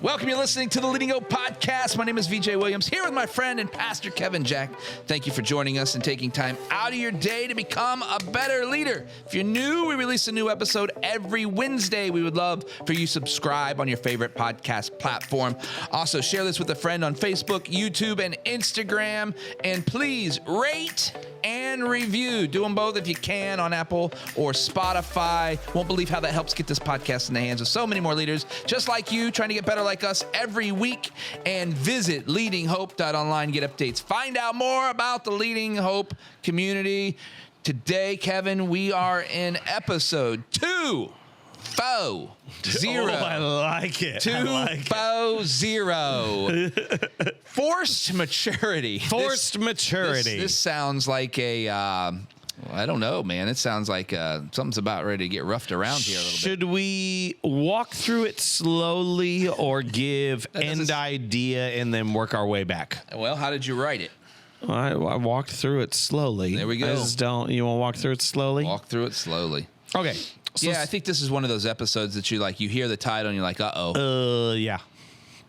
Welcome, you're listening to the Leading Hope Podcast. My name is VJ Williams, here with my friend and pastor Kevin Jack. Thank you for joining us and taking time out of your day to become a better leader. If you're new, we release a new episode every Wednesday. We would love for you to subscribe on your favorite podcast platform. Also, share this with a friend on Facebook, YouTube, and Instagram. And please rate and review. Do them both if you can on Apple or Spotify. Won't believe how that helps get this podcast in the hands of so many more leaders just like you, trying to get better like us every week. And visit leadinghope.online, get updates. Find out more about the Leading Hope community. Today, Kevin, we are in episode 2. Oh, I like it. 240. Forced maturity. This sounds like a, I don't know, man. It sounds like something's about ready to get roughed around here a little bit. Should we walk through it slowly or give end idea and then work our way back? Well, how did you write it? I walked through it slowly. There we go. You want to walk through it slowly? Walk through it slowly. Okay. So I think this is one of those episodes that you hear the title and you're like, uh-oh. Yeah.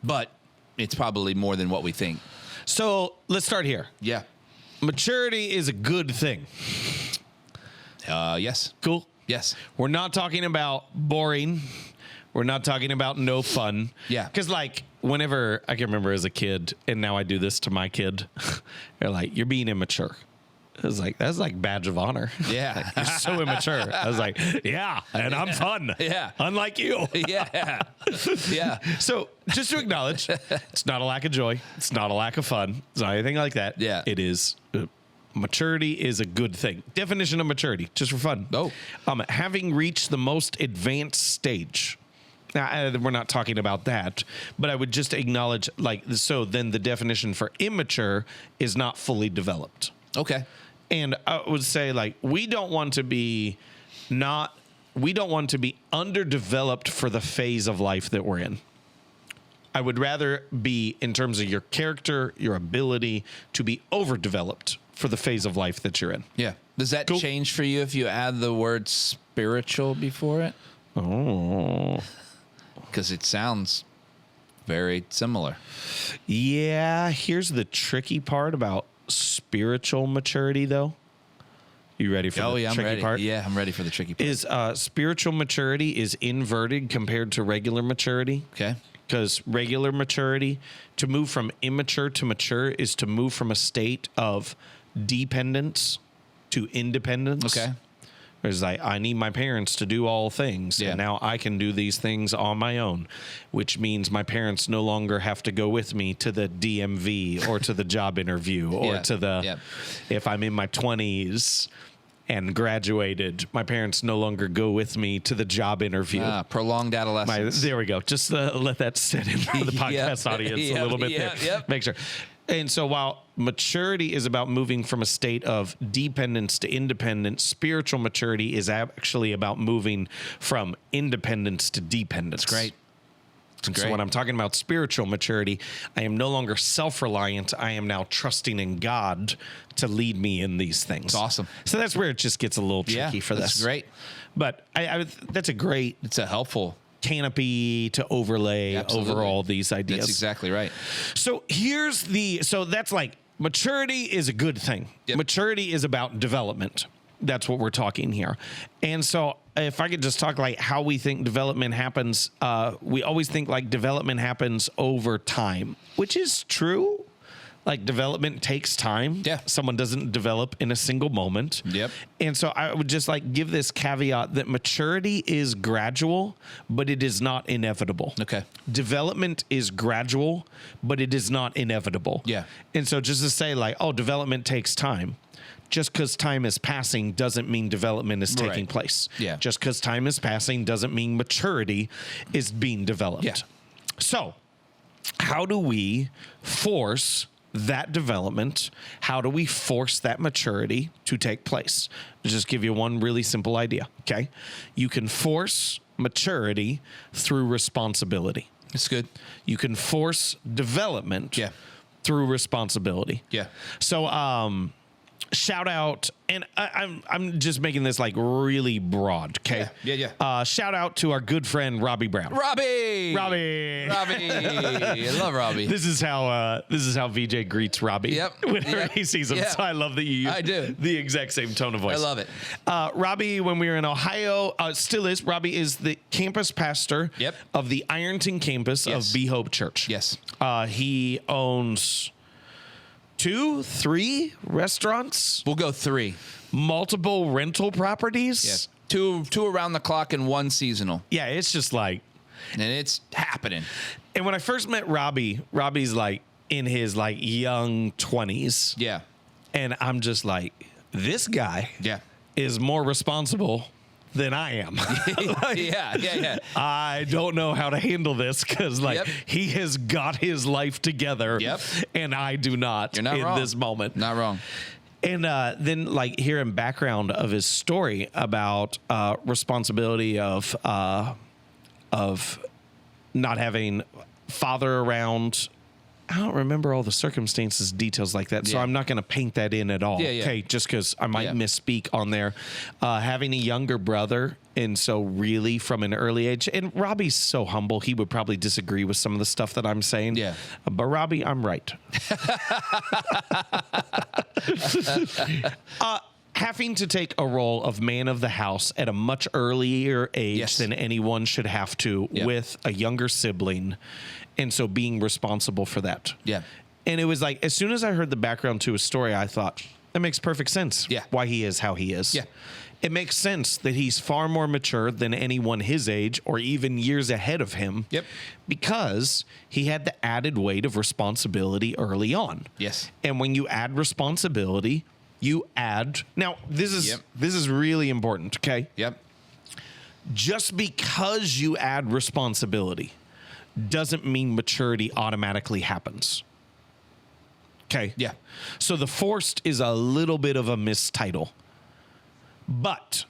But it's probably more than what we think. So let's start here. Yeah. Maturity is a good thing. Yes. Cool? Yes. We're not talking about boring. We're not talking about no fun. Yeah. Because, whenever I can remember as a kid, and now I do this to my kid, they're like, you're being immature. I was like, that's like badge of honor. Yeah. You're so immature. I was like, yeah, and I'm fun. Yeah. Unlike you. Yeah. Yeah. So just to acknowledge, it's not a lack of joy. It's not a lack of fun. It's not anything like that. Yeah. It is. Maturity is a good thing. Definition of maturity, just for fun. Oh. Having reached the most advanced stage. Now, we're not talking about that, but I would just acknowledge, so then the definition for immature is not fully developed. Okay. And I would say, we don't want to be underdeveloped for the phase of life that we're in. I would rather be, in terms of your character, your ability, to be overdeveloped for the phase of life that you're in. Yeah. Does that change for you if you add the word spiritual before it? Oh. Because it sounds very similar. Yeah. Here's the tricky part about spiritual maturity, though. You ready for the tricky part? Yeah, I'm ready for the tricky part. Is spiritual maturity is inverted compared to regular maturity. Okay. Because regular maturity, to move from immature to mature, is to move from a state of dependence to independence. Okay. It's like, I need my parents to do all things, and now I can do these things on my own, which means my parents no longer have to go with me to the DMV or to the job interview or to the, if I'm in my 20s and graduated, my parents no longer go with me to the job interview. Prolonged adolescence. There we go. Just let that sit in for the podcast audience a little bit there. Make sure. And so while maturity is about moving from a state of dependence to independence, spiritual maturity is actually about moving from independence to dependence. That's great. So when I'm talking about spiritual maturity, I am no longer self-reliant. I am now trusting in God to lead me in these things. That's awesome. So that's where it just gets a little tricky for this. That's great. But that's a great... It's a helpful... canopy to overlay over all these ideas. That's exactly right. So so that's maturity is a good thing. Yep. Maturity is about development. That's what we're talking here. And so if I could just talk how we think development happens, we always think development happens over time, which is true. Development takes time. Yeah. Someone doesn't develop in a single moment. Yep. And so I would just give this caveat that maturity is gradual, but it is not inevitable. Okay. Development is gradual, but it is not inevitable. Yeah. And so just to say development takes time. Just because time is passing doesn't mean development is taking place. Yeah. Just because time is passing doesn't mean maturity is being developed. Yeah. So how do we force that development? How do we force that maturity to take place? I'll just give you one really simple idea, okay? You can force maturity through responsibility. It's good. You can force development through responsibility. Yeah. So shout out, and I'm just making this like really broad, okay? Yeah. Shout out to our good friend Robbie Brown. Robbie. I love Robbie. This is how VJ greets Robbie. Yep. Whenever he sees him. Yep. So I love that you use the exact same tone of voice. I love it. Robbie, when we were in Ohio, still is. Robbie is the campus pastor of the Ironton campus of Be Hope Church. Yes. He owns 2-3 restaurants. We'll go 3. Multiple rental properties. Yes. 2 around the clock and 1 seasonal. Yeah, it's just like, and it's happening. And when I first met Robbie's like in his like young 20s. Yeah. And I'm just like, this guy is more responsible than I am. Yeah. I don't know how to handle this because he has got his life together and I do not. You're not wrong. This moment. Not wrong. And then like hearing background of his story about responsibility of not having father around. I don't remember all the circumstances, details like that, so I'm not going to paint that in at all. Okay, just because I might misspeak on there. Having a younger brother, and so really from an early age, and Robbie's so humble, he would probably disagree with some of the stuff that I'm saying. Yeah. But Robbie, I'm right. Having to take a role of man of the house at a much earlier age than anyone should have to with a younger sibling. And so being responsible for that. Yeah. And it was like, as soon as I heard the background to his story, I thought, that makes perfect sense. Yeah. Why he is how he is. Yeah. It makes sense that he's far more mature than anyone his age or even years ahead of him. Yep. Because he had the added weight of responsibility early on. Yes. And when you add responsibility, you add. Now, this is really important, okay? Yep. Just because you add responsibility doesn't mean maturity automatically happens. Okay? Yeah. So the forced is a little bit of a mistitle. But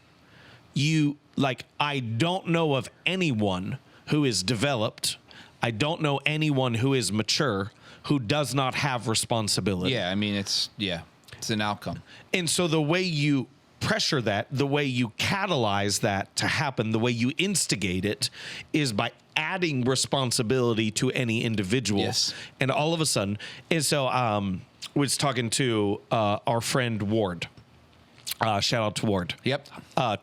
I don't know of anyone who is developed. I don't know anyone who is mature who does not have responsibility. Yeah, I mean, it's an outcome. And so the way you pressure that, the way you catalyze that to happen, the way you instigate it is by adding responsibility to any individual. Yes. And all of a sudden, and so was talking to our friend Ward. Shout out to Ward. Yep.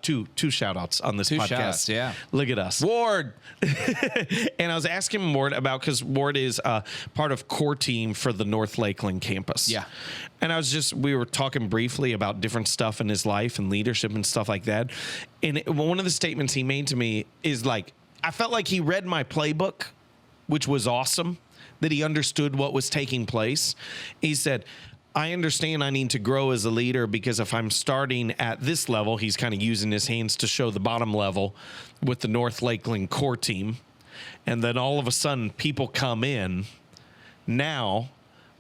Two shout outs on this podcast. Shout-outs, yeah. Look at us. Ward. And I was asking him Ward about, because Ward is part of core team for the North Lakeland campus. Yeah. And we were talking briefly about different stuff in his life and leadership and stuff like that. And one of the statements he made to me is like, I felt like he read my playbook, which was awesome, that he understood what was taking place. He said, I understand I need to grow as a leader because if I'm starting at this level, he's kind of using his hands to show the bottom level with the North Lakeland core team. And then all of a sudden people come in. Now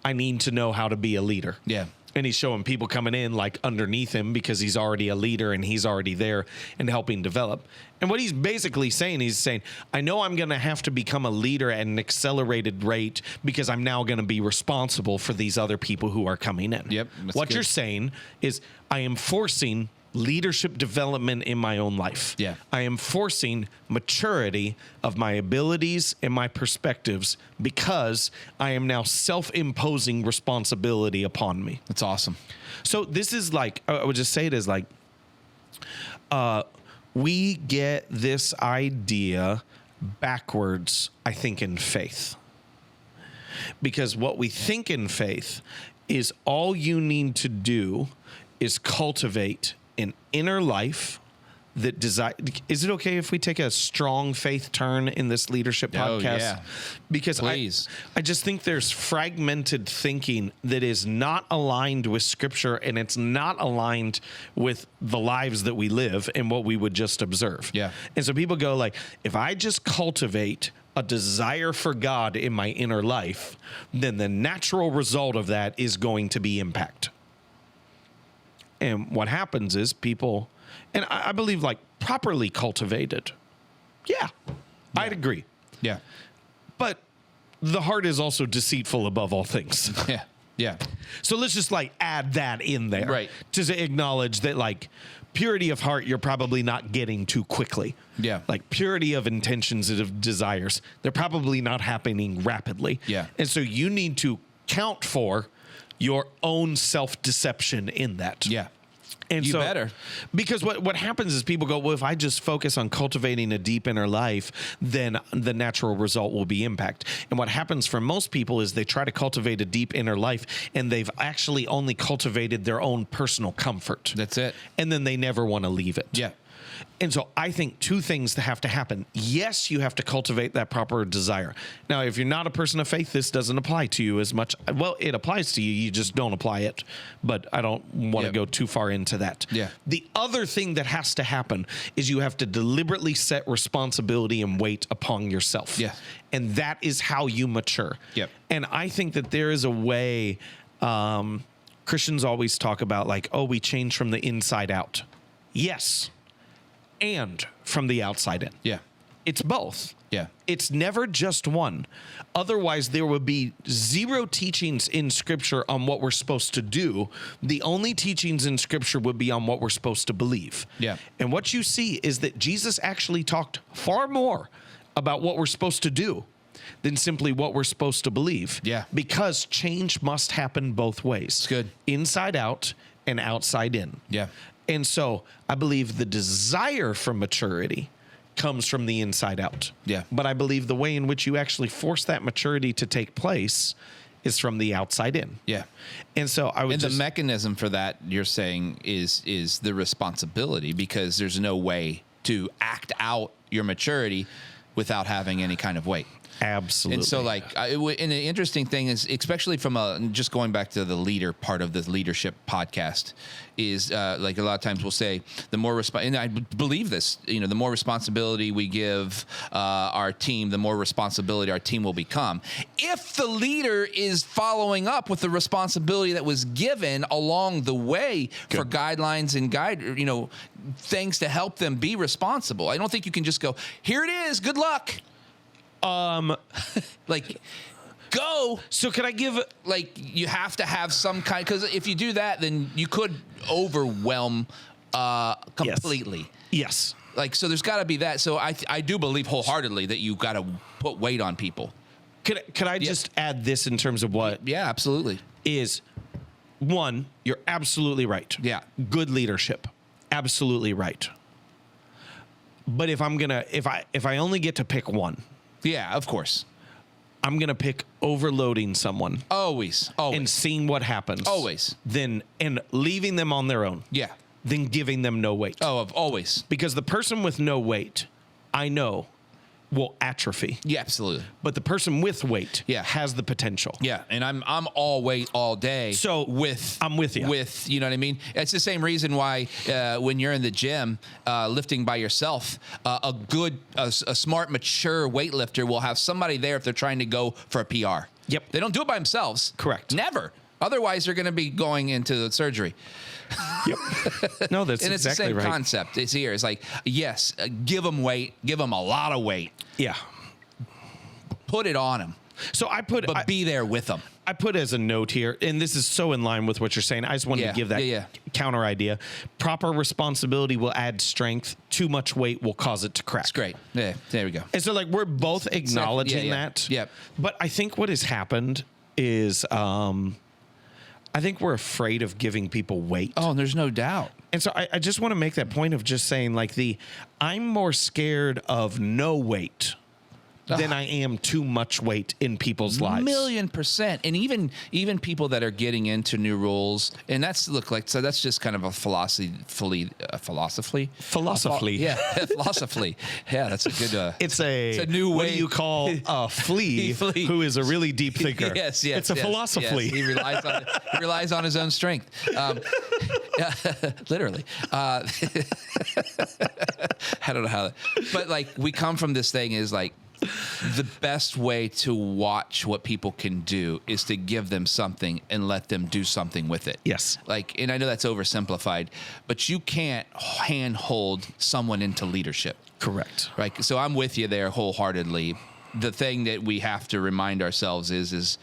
I need to know how to be a leader. Yeah. And he's showing people coming in like underneath him because he's already a leader and he's already there and helping develop. And what he's basically saying, he's saying, I know I'm going to have to become a leader at an accelerated rate because I'm now going to be responsible for these other people who are coming in. Yep. What you're saying is I am forcing leadership development in my own life. Yeah. I am forcing maturity of my abilities and my perspectives because I am now self-imposing responsibility upon me. That's awesome. So this is like, I would just say it as like, we get this idea backwards, I think, in faith. Because what we think in faith is all you need to do is cultivate an inner life that desire. Is it okay if we take a strong faith turn in this leadership podcast? Yeah. Because please. I just think there's fragmented thinking that is not aligned with scripture and it's not aligned with the lives that we live and what we would just observe. Yeah. And so people go like, if I just cultivate a desire for God in my inner life, then the natural result of that is going to be impact. And what happens is people, and I believe like properly cultivated. Yeah, I'd agree. Yeah. But the heart is also deceitful above all things. Yeah. Yeah. So let's just like add that in there. Right. Just to acknowledge that like purity of heart, you're probably not getting too quickly. Yeah. Like purity of intentions and of desires, they're probably not happening rapidly. Yeah. And so you need to count for your own self-deception in that. Yeah. And You so, better. Because what happens is people go, well, if I just focus on cultivating a deep inner life, then the natural result will be impact. And what happens for most people is they try to cultivate a deep inner life, and they've actually only cultivated their own personal comfort. That's it. And then they never want to leave it. Yeah. And so I think two things that have to happen. Yes, you have to cultivate that proper desire. Now, if you're not a person of faith, this doesn't apply to you as much. Well, it applies to you. You just don't apply it. But I don't want to go too far into that. Yeah. The other thing that has to happen is you have to deliberately set responsibility and weight upon yourself. Yeah. And that is how you mature. Yep. And I think that there is a way, Christians always talk about like, oh, we change from the inside out. Yes. And from the outside in. Yeah. It's both. Yeah. It's never just one. Otherwise, there would be zero teachings in Scripture on what we're supposed to do. The only teachings in Scripture would be on what we're supposed to believe. Yeah. And what you see is that Jesus actually talked far more about what we're supposed to do than simply what we're supposed to believe. Yeah. Because change must happen both ways. It's good. Inside out and outside in. Yeah. And so I believe the desire for maturity comes from the inside out. Yeah. But I believe the way in which you actually force that maturity to take place is from the outside in. Yeah. And so I would And just... the mechanism for that, you're saying, is the responsibility, because there's no way to act out your maturity without having any kind of weight. Absolutely. And so, like, and the interesting thing is, especially from just going back to the leader part of the leadership podcast, is like a lot of times we'll say the more and I believe this, the more responsibility we give our team, the more responsibility our team will become. If the leader is following up with the responsibility that was given along the way for guidelines and things to help them be responsible. I don't think you can just go, here it is, good luck. Like, go. So can I give... Like, you have to have some kind, because if you do that, then you could overwhelm completely. Yes. Like, so there's got to be that. So I do believe wholeheartedly that you got to put weight on people. Could I just add this in terms of what... Yeah, absolutely. Is, one, you're absolutely right. Yeah. Good leadership. Absolutely right. But if I only get to pick one... Yeah, of course. I'm going to pick overloading someone. Always. And seeing what happens. Always. And leaving them on their own. Yeah. Then giving them no weight. Always. Because the person with no weight, I know, will atrophy. Yeah, absolutely. But the person with weight has the potential. Yeah, and I'm all weight all day. So I'm with you. You know what I mean? It's the same reason why when you're in the gym lifting by yourself, a smart, mature weightlifter will have somebody there if they're trying to go for a PR. Yep. They don't do it by themselves. Correct. Never. Otherwise, they're going to be going into surgery. Yep. No, that's and it's exactly the same right. concept. It's here. It's like, yes, give them weight. Give them a lot of weight. Yeah. Put it on them. So But be there with them. I put as a note here, and this is so in line with what you're saying. I just wanted to give that counter idea. Proper responsibility will add strength. Too much weight will cause it to crack. It's great. Yeah, there we go. And so, like, we're both acknowledging that. Yep. But I think what has happened is I think we're afraid of giving people weight. Oh, there's no doubt. And so I just want to make that point of just saying, like, I'm more scared of no weight than I am too much weight in people's lives. 1,000,000%. And even people that are getting into new rules, and that's just kind of a philosophy. Philosophically. Yeah, philosophically. Yeah, that's a good. It's a new way. What do you call a flea who is a really deep thinker? Yes. It's a philosophy. Yes. He relies on his own strength. Yeah, literally. I don't know how, but like we come from this thing is like, the best way to watch what people can do is to give them something and let them do something with it. Yes. Like, and I know that's oversimplified, but you can't handhold someone into leadership. Correct. Right. So I'm with you there wholeheartedly. The thing that we have to remind ourselves is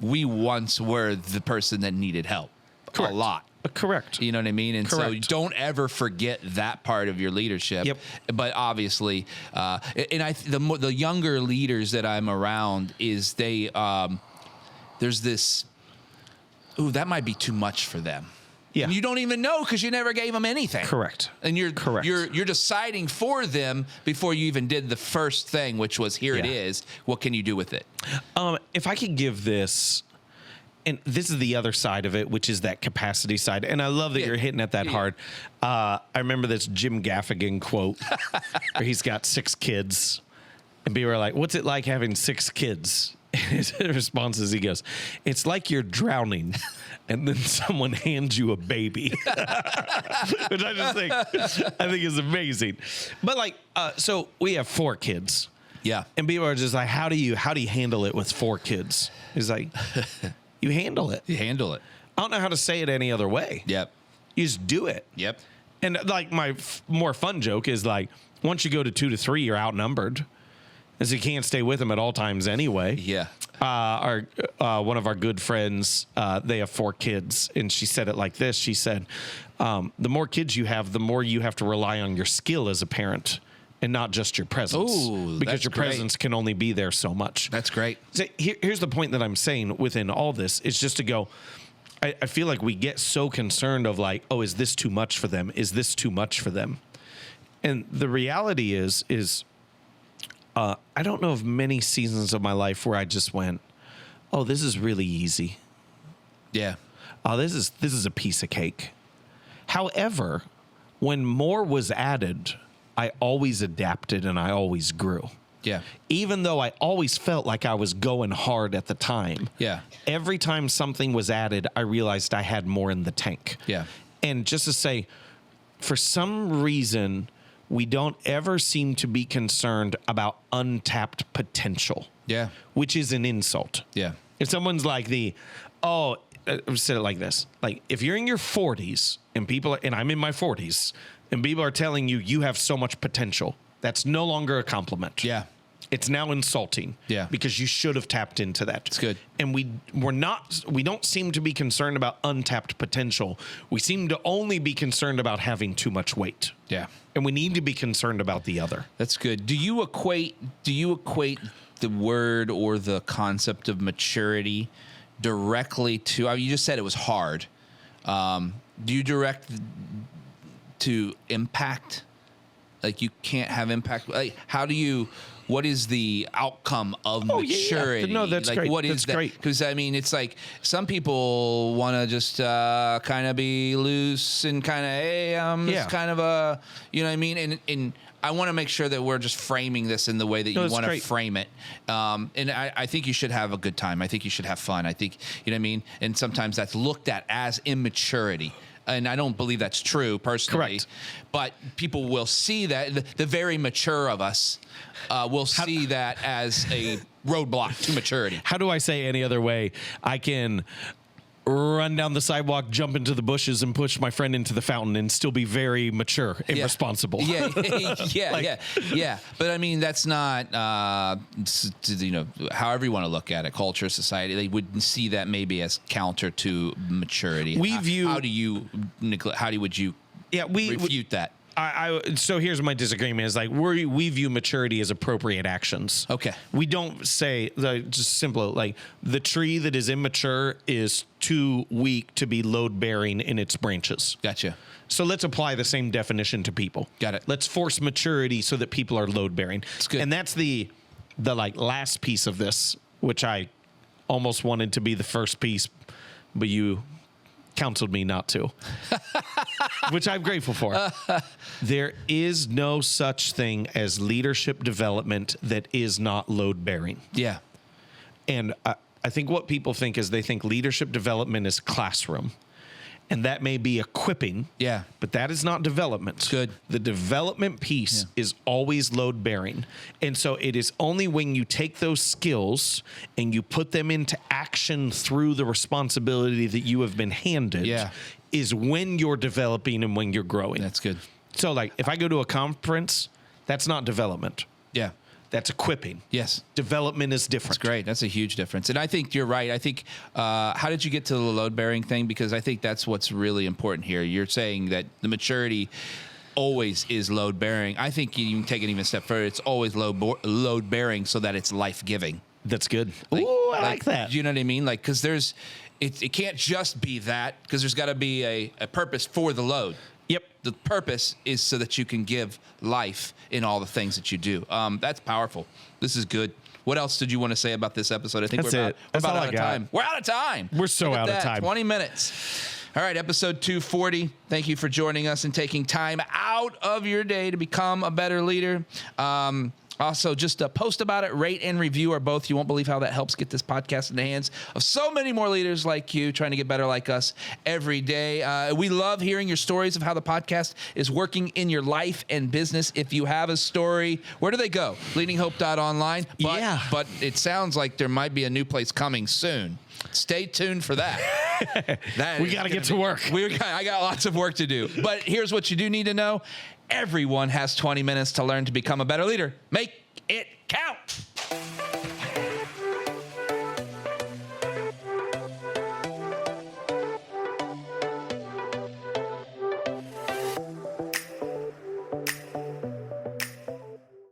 we once were the person that needed help a lot. Correct. You know what I mean? And so Correct. don't ever forget that part of your leadership. Yep. But obviously, the younger leaders that I'm around is there's this, that might be too much for them. Yeah. And you don't even know because you never gave them anything. Correct. And you're Correct. deciding for them before you even did the first thing, which was here it is. What can you do with it? If I could give this, and this is the other side of it, which is that capacity side. And I love that you're hitting at that hard. I remember this Jim Gaffigan quote where he's got 6 kids. And people are like, what's it like having 6 kids? And his response is, he goes, it's like you're drowning and then someone hands you a baby. Which I think is amazing. But like, so we have 4 kids. Yeah. And people are just like, how do you handle it with 4 kids? He's like, you handle it. You handle it. I don't know how to say it any other way. Yep. You just do it. Yep. And like my more fun joke is like, once you go to 2 to 3, you're outnumbered, as you can't stay with them at all times anyway. Yeah. One of our good friends, they have 4 kids, and she said it like this. She said, the more kids you have, the more you have to rely on your skill as a parent and not just your presence. Ooh, because that's your great. presence can only be there so much. That's great. So here's the point that I'm saying within all this is just to go, I feel like we get so concerned of like, oh, is this too much for them? Is this too much for them? And the reality is I don't know of many seasons of my life where I just went, oh, this is really easy. Yeah. Oh, this is a piece of cake. However, when more was added, I always adapted and I always grew. Yeah. Even though I always felt like I was going hard at the time. Yeah. Every time something was added, I realized I had more in the tank. Yeah. And just to say, for some reason, we don't ever seem to be concerned about untapped potential. Yeah. Which is an insult. Yeah. If someone's like I'll say it like this. Like, if you're in your 40s and I'm in my 40s, and people are telling you have so much potential, that's no longer a compliment. Yeah. It's now insulting. Yeah. Because you should have tapped into that. It's good. And we don't seem to be concerned about untapped potential. We seem to only be concerned about having too much weight. Yeah. And we need to be concerned about the other. That's good. Do you equate the word or the concept of maturity directly to, you just said it was hard. Do you direct to impact? Like, you can't have impact. Like, what is the outcome of maturity? Yeah. No, that's like, great. What is that's that? great. Because, I mean, it's like some people want to just kind of be loose and kind of, hey, it's kind of a, you know what I mean? And I want to make sure that we're just framing this in the way that you want to frame it. And I think you should have a good time. I think you should have fun. I think, you know what I mean? And sometimes that's looked at as immaturity. And I don't believe that's true personally. Correct. But people will see that, the very mature of us will see that as a roadblock to maturity. How do I say any other way? I can run down the sidewalk, jump into the bushes, and push my friend into the fountain and still be very mature and responsible. Yeah, Like- yeah. But I mean, that's not, however you want to look at it, culture, society, they would see that maybe as counter to maturity. How would you refute that? So here's my disagreement is like we view maturity as appropriate actions. Okay. We don't say just simple like the tree that is immature is too weak to be load bearing in its branches. Gotcha. So let's apply the same definition to people. Got it. Let's force maturity so that people are load bearing. That's good. And that's the like last piece of this, which I almost wanted to be the first piece, but you counseled me not to, which I'm grateful for. There is no such thing as leadership development that is not load bearing. Yeah. And I think what people think is they think leadership development is classroom. And that may be equipping. Yeah. But that is not development. Good. The development piece is always load bearing. And so it is only when you take those skills and you put them into action through the responsibility that you have been handed is when you're developing and when you're growing. That's good. So like if I go to a conference, that's not development. Yeah. That's equipping. Yes. Development is different. That's great. That's a huge difference. And I think you're right. I think, how did you get to the load bearing thing? Because I think that's what's really important here. You're saying that the maturity always is load bearing. I think you can take it even a step further. It's always load bearing so that it's life giving. That's good. Ooh, I like that. You know what I mean? Like, because it can't just be that, because there's got to be a purpose for the load. Yep. The purpose is so that you can give life in all the things that you do. That's powerful. This is good. What else did you want to say about this episode? I think That's we're it. about That's all out I of got. time. We're out of time. We're so Look at out of that, time. 20 minutes. All right, episode 240. Thank you for joining us and taking time out of your day to become a better leader. Also, just post about it, rate and review are both. You won't believe how that helps get this podcast in the hands of so many more leaders like you trying to get better like us every day. We love hearing your stories of how the podcast is working in your life and business. If you have a story, where do they go? leadinghope.online. But it sounds like there might be a new place coming soon. Stay tuned for that. We got to get to work. I got lots of work to do. But here's what you do need to know. Everyone has 20 minutes to learn to become a better leader. Make it count.